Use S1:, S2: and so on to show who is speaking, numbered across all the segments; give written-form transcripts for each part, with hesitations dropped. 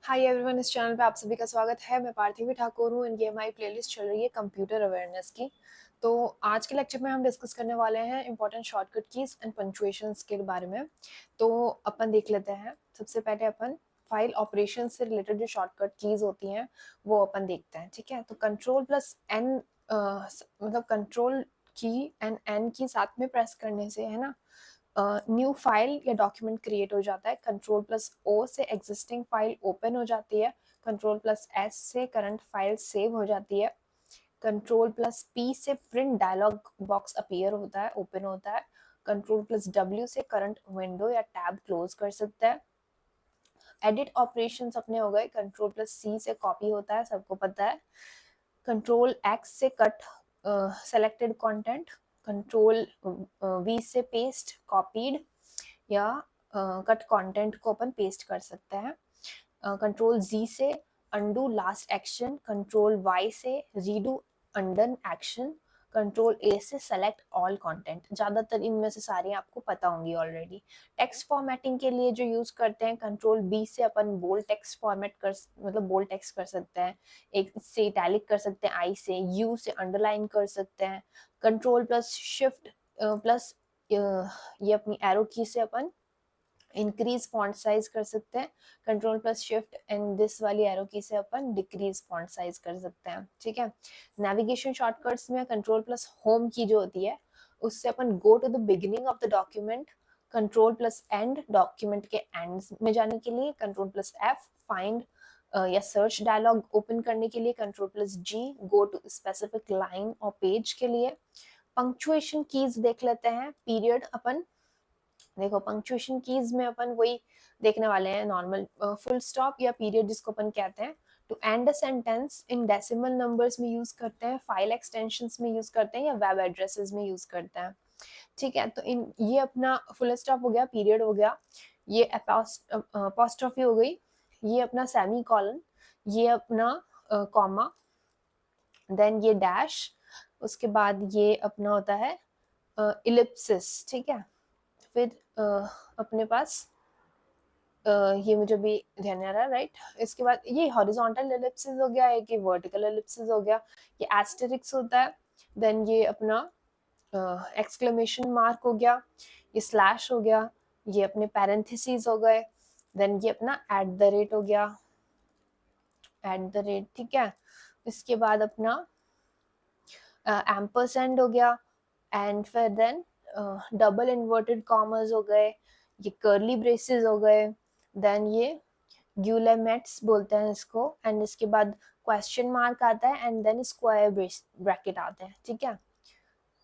S1: Hi everyone, इस channel पे आप सभी का स्वागत है। मैं पार्थिवी ठाकुर हूँ। ये हमारी प्लेलिस्ट चल रही है कंप्यूटर अवेयरनेस की। तो आज के लेक्चर में हम डिस्कस करने वाले हैं important shortcut keys and punctuations के बारे में। तो अपन देख लेते हैं। सबसे पहले अपन फाइल ऑपरेशन से रिलेटेड जो शॉर्टकट कीज होती हैं वो अपन देखते हैं। ठीक है, तो कंट्रोल प्लस एन मतलब कंट्रोल की एंड एन की साथ में प्रेस करने से, है ना, न्यू फाइल या डॉक्यूमेंट क्रिएट हो जाता है। कंट्रोल प्लस ओ से एग्जिस्टिंग फाइल ओपन हो जाती है। कंट्रोल प्लस एस से करंट फाइल सेव हो जाती है। कंट्रोल प्लस पी से प्रिंट डायलॉग बॉक्स अपीयर होता है, ओपन होता है। कंट्रोल प्लस डब्ल्यू से करंट विंडो या टैब क्लोज कर सकता है। एडिट ऑपरेशंस अपने हो गए। कंट्रोल प्लस सी से कॉपी होता है, सबको पता है। कंट्रोल एक्स से cut selected content. Control V से पेस्ट कॉपीड या कट कंटेंट को अपन पेस्ट कर सकते हैं। कंट्रोल जी से undo last action. Control Y से redo undone action. Control A से सेलेक्ट ऑल कंटेंट। ज्यादातर इनमें से सारी आपको पता होंगी ऑलरेडी। टेक्स्ट फॉर्मेटिंग के लिए जो यूज करते हैं, कंट्रोल बी से अपन बोल्ड टेक्स्ट फॉर्मेट कर मतलब बोल्ड टेक्स्ट कर सकते हैं। एक से इटैलिक कर सकते हैं, आई से, यू से अंडरलाइन कर सकते हैं। कंट्रोल प्लस शिफ्ट प्लस ये अपनी एरो की से अपन इंक्रीज फॉन्ट साइज कर सकते हैं। Control plus shift and this वाली एरो की से अपन डिक्रीज फॉन्ट साइज कर सकते हैं। ठीक है, नेविगेशन शॉर्टकट्स में कंट्रोल प्लस होम की जो होती है उससे अपन go to the beginning of the document. Control plus end document के एंड में जाने के लिए। कंट्रोल प्लस एफ फाइंड या सर्च डायलॉग ओपन करने के लिए। Control plus G go to specific line और पेज के लिए। पंक्चुएशन कीज देख लेते हैं। पीरियड अपन देखो, पंक्चुएशन कीज में अपन वही देखने वाले हैं, नॉर्मल फुल स्टॉप या पीरियड जिसको अपन कहते हैं। To end a sentence in decimal numbers में यूज करते हैं, फाइल एक्सटेंशंस में यूज करते हैं या वेब एड्रेसेस में यूज करते हैं। ठीक है, तो इन ये अपना फुल स्टॉप हो गया, पीरियड हो गया, ये अपोस्ट्रोफी हो गई, ये अपना सेमी कॉलन, ये अपना कॉमा, देन ये डैश, उसके बाद ये अपना होता है इलिप्सिस। ठीक है, फिर अपने पास ये मुझे भी ध्यान आ रहा है, राइट। इसके बाद ये हॉरिजॉन्टल एलिप्सिस हो गया, एक ये वर्टिकल एलिप्सिस हो गया, ये एस्टेरिक्स होता है। देन ये अपना एक्सक्लेमेशन मार्क हो गया, ये स्लैश हो गया, ये अपने पैरेंथेसिस हो गए, देन ये अपना एट द रेट हो गया, एट द रेट। ठीक है, इसके बाद अपना एम्परसेंड हो गया, एंड फिर देन डबल इन्वर्टेड कॉमर्स हो गए, ये कर्ली ब्रेसेस हो गए, देन ये ग्यूलेमेट्स बोलते हैं इसको, एंड इसके बाद क्वेश्चन मार्क आता है एंड देन स्क्वायर ब्रैकेट आते हैं। ठीक है,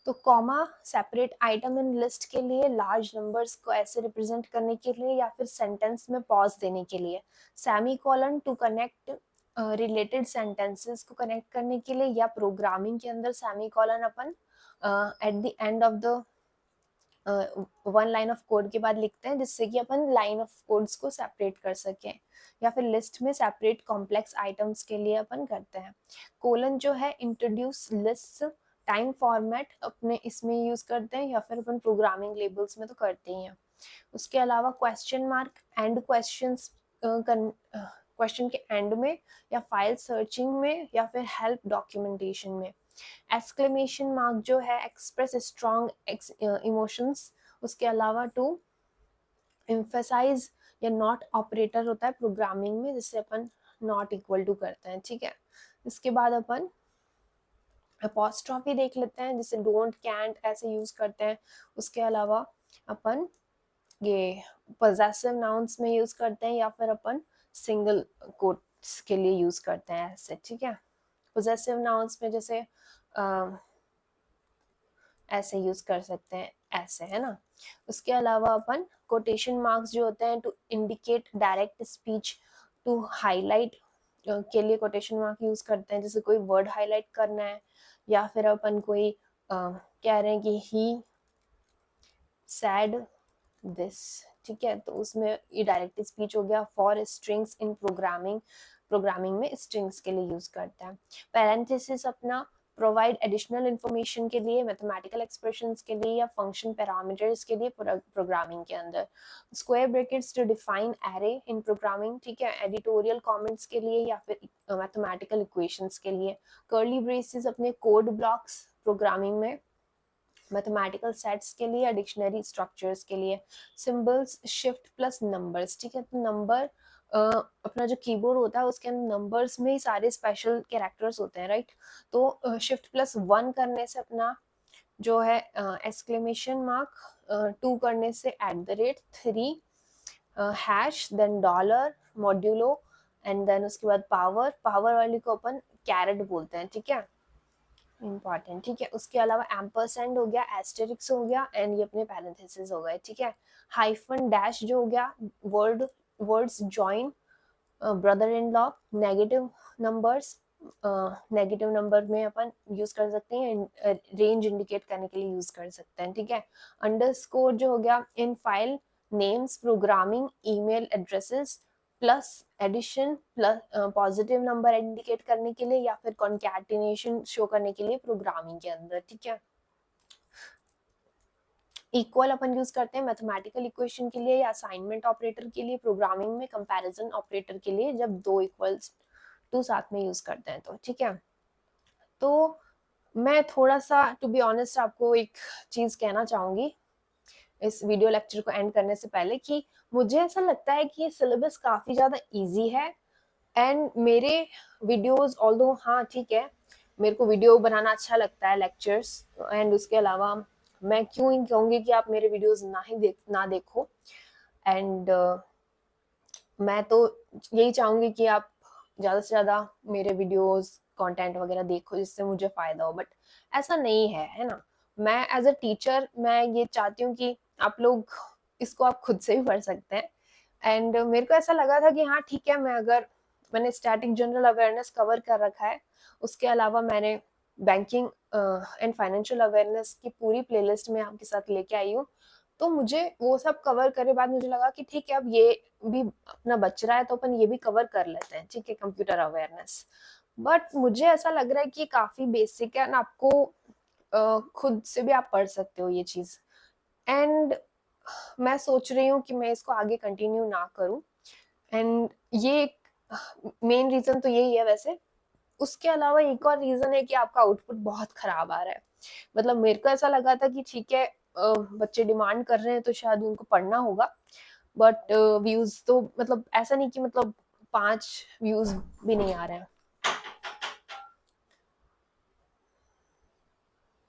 S1: तो comma separate item in list के लिए, लार्ज नंबर्स को ऐसे रिप्रेजेंट करने के लिए या फिर सेंटेंस में पॉज देने के लिए। Semicolon to connect related sentences को कनेक्ट करने के लिए, या प्रोग्रामिंग के अंदर सेमी कॉलन अपन at the end of the one line of code के बाद लिखते हैं, जिससे कि अपन लाइन ऑफ कोड्स को सेपरेट कर सकें, या फिर लिस्ट में सेपरेट कॉम्प्लेक्स आइटम्स के लिए अपन करते हैं। कोलन जो है इंट्रोड्यूस लिस्ट टाइम फॉर्मेट अपने इसमें यूज करते हैं, या फिर अपन प्रोग्रामिंग लेबल्स में तो करते ही हैं। उसके अलावा क्वेश्चन मार्क एंड क्वेश्चन के एंड में, या फाइल सर्चिंग में, या फिर हेल्प डॉक्यूमेंटेशन में। एक्सक्लेमेशन मार्क जो है एक्सप्रेस स्ट्रॉन्ग इमोशंस। उसके अलावा टू एम्फेसाइज या नॉट ऑपरेटर होता है प्रोग्रामिंग में, जिससे अपन नॉट इक्वल टू करते हैं। ठीक है, इसके बाद अपन अपॉस्ट्रॉफी देख लेते हैं, जिसे डोंट कैंट ऐसे यूज करते हैं। उसके अलावा अपन ये पॉजेसिव नाउन्स में यूज करते हैं, या फिर अपन सिंगल कोट्स के लिए यूज करते हैं ऐसे। ठीक है, पॉजेसिव नाउन्स में जैसे ऐसे यूज कर सकते हैं, ऐसे, है ना। उसके अलावा अपन कोटेशन मार्क्स जो होते हैं to indicate direct speech, to highlight के लिए कोटेशन मार्क यूज करते हैं, जैसे कोई वर्ड हाईलाइट करना है, या फिर अपन कोई कह रहे हैं कि ही सैड दिस। ठीक है, तो उसमें ये डायरेक्ट स्पीच हो गया। फॉर स्ट्रिंग्स इन प्रोग्रामिंग में स्ट्रिंग्स के लिए यूज करते हैं। पैरेंथेसिस अपना प्रोवाइड एडिशनल इन्फॉर्मेशन के लिए, मैथमेटिकल एक्सप्रेशंस के लिए या फंक्शन पैरामीटर्स के लिए प्रोग्रामिंग के अंदर। Square brackets to define array in programming, ठीक है, एडिटोरियल कमेंट्स के लिए या फिर मैथमेटिकल इक्वेशंस के लिए। कर्ली ब्रेसेस अपने कोड ब्लॉक्स प्रोग्रामिंग में, मैथमेटिकल सेट्स के लिए या डिक्शनरी स्ट्रक्चर्स के लिए। सिंबल्स, शिफ्ट प्लस नंबर्स, ठीक है, तो नंबर अपना जो कीबोर्ड होता है उसके अंदर नंबर्स में ही सारे स्पेशल कैरेक्टर्स होते हैं, राइट। तो शिफ्ट प्लस 1 करने से अपना जो है एक्सक्लेमेशन मार्क, 2 करने से @3, hash, then dollar, modulo, and then उसके बाद पावर, पावर वाली को अपन कैरेट बोलते हैं, ठीक है, इम्पॉर्टेंट, ठीक है। उसके अलावा एम्परसेंड हो गया, एस्टेरिक्स हो गया, एंड ये अपने पैरेंथेसिस हो गए, ठीक है। हाइफन डैश जो हो गया, words join, brother in law, negative numbers, negative number में अपन यूज कर सकते हैं, रेंज इंडिकेट करने के लिए यूज कर सकते हैं, ठीक है। अंडरस्कोर जो हो गया, in file names, programming, email addresses, plus addition, plus positive number indicate करने के लिए या फिर कॉन्कैटिनेशन शो करने के लिए प्रोग्रामिंग के अंदर, ठीक है। इक्वल अपन यूज करते हैं मैथमेटिकल इक्वेशन के लिए या असाइनमेंट ऑपरेटर के लिए, प्रोग्रामिंग में कंपैरिजन ऑपरेटर के लिए जब 2 इक्वल्स टू साथ में यूज करते हैं तो, ठीक है। तो मैं थोड़ा सा टू बी ऑनेस्ट आपको एक चीज कहना चाहूंगी इस वीडियो लेक्चर को एंड करने से पहले कि मुझे ऐसा लगता है कि ये सिलेबस काफी ज्यादा इजी है एंड मेरे वीडियोस ऑल्दो, हाँ ठीक है, मेरे को वीडियो बनाना अच्छा लगता है, लेक्चर्स, एंड उसके अलावा मैं क्यों ही कहूंगी कि आप मेरे वीडियोस ना देखो, एंड मैं तो यही चाहूंगी कि आप ज्यादा से ज्यादा मेरे वीडियोस कंटेंट वगैरह देखो जिससे मुझे फायदा हो, बट ऐसा नहीं है ना। मैं एज अ टीचर मैं ये चाहती हूँ कि आप लोग इसको आप खुद से भी पढ़ सकते हैं, एंड मेरे को ऐसा लगा था कि हाँ ठीक है, मैंने स्टैटिक जनरल अवेयरनेस कवर कर रखा है, उसके अलावा मैंने बैंकिंग एंड फाइनेंशियल अवेयरनेस की पूरी प्लेलिस्ट में आपके साथ लेके आई हूँ। तो मुझे वो सब कवर करे बाद मुझे लगा कि ठीक है, अब ये भी अपना बच रहा है तो अपन ये भी कवर कर लेते हैं, ठीक है, कंप्यूटर अवेयरनेस। बट मुझे ऐसा लग रहा है कि काफी बेसिक है ना, आपको खुद से भी आप पढ़ सकते हो ये चीज, एंड मैं सोच रही हूँ कि मैं इसको आगे कंटिन्यू ना करूँ, एंड ये मेन रीजन तो यही है वैसे। उसके अलावा एक और रीजन है कि आपका आउटपुट बहुत खराब आ रहा है। मतलब मेरे को ऐसा लगा था कि ठीक है, बच्चे डिमांड कर रहे हैं तो शायद उनको पढ़ना होगा, बट व्यूज तो मतलब ऐसा नहीं कि मतलब 5 व्यूज भी नहीं आ रहे हैं,